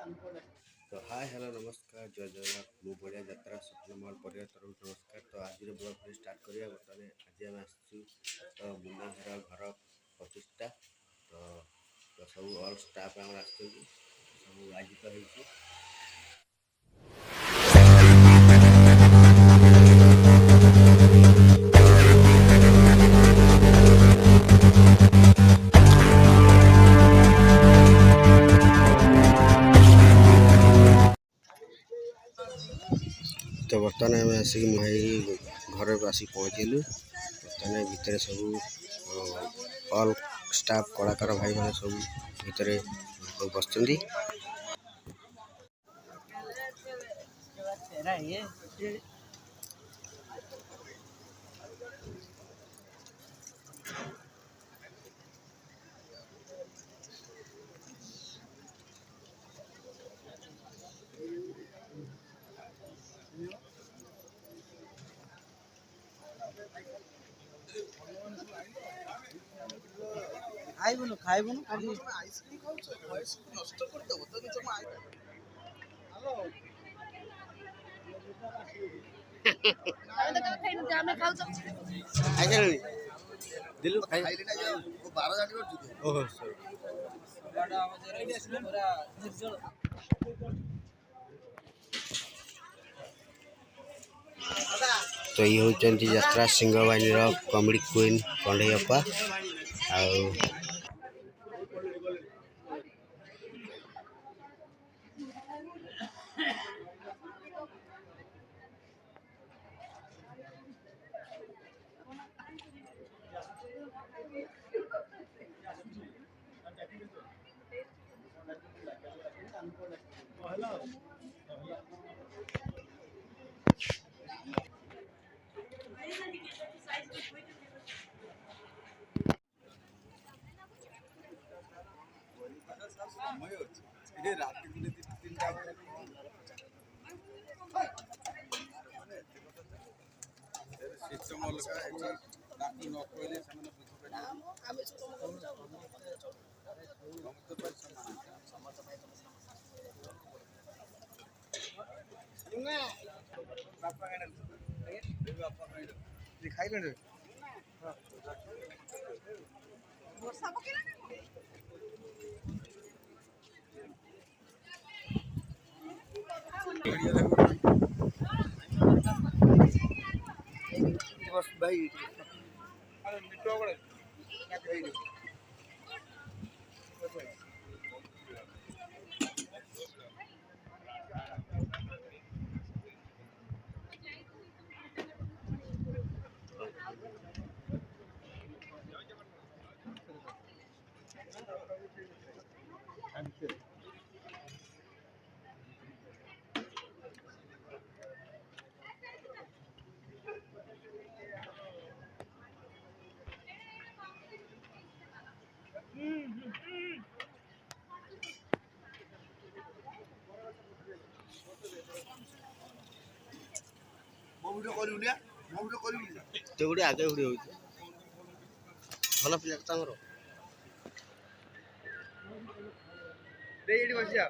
तो hi hello नमस्कार जय जगन्नाथ मु बढ़िया यात्रा स्वप्न मल परिवार तरफ नमस्कार। तो आज ब्लॉग स्टार्ट करिया बर्तमान आज आम आसु तो मुन्ना घर घर प्रतिष्ठा तो सब ऑल स्टाफ आम आस सब आयोजित होती। तो बर्तमान आम आसिक भाई घर आसिक पहुँचलु। बर्तमान भितर सब ऑल स्टाफ कलाकार भाई मैंने सब भितर बस। खाइबुनु खाइबुनु खाली आइसक्रीम खाउछ भएस नष्ट करदब तमे जमा हेलो आइले दिलु खाइले ना जाऊ ओ 12 जानी कर ओहो सर तो ये होचंती यात्रा सिंहवाहिनी कॉमेडी क्वीन कंढैयप्पा आ समय अछि ए रात दिन 3टा सिस्टम अलगा अछि ताकि न कोइले समय बुझि पाए हम तो पर समझ बापा खाई ले वर्षा पकेला बस भाई अरे मिटो बड़े क्या कही मोबिडो करिउलिया मोबिडो करिउलिया ते गुडी आगे गुडी होई भल प्लेट तमरो दे एडी बसिया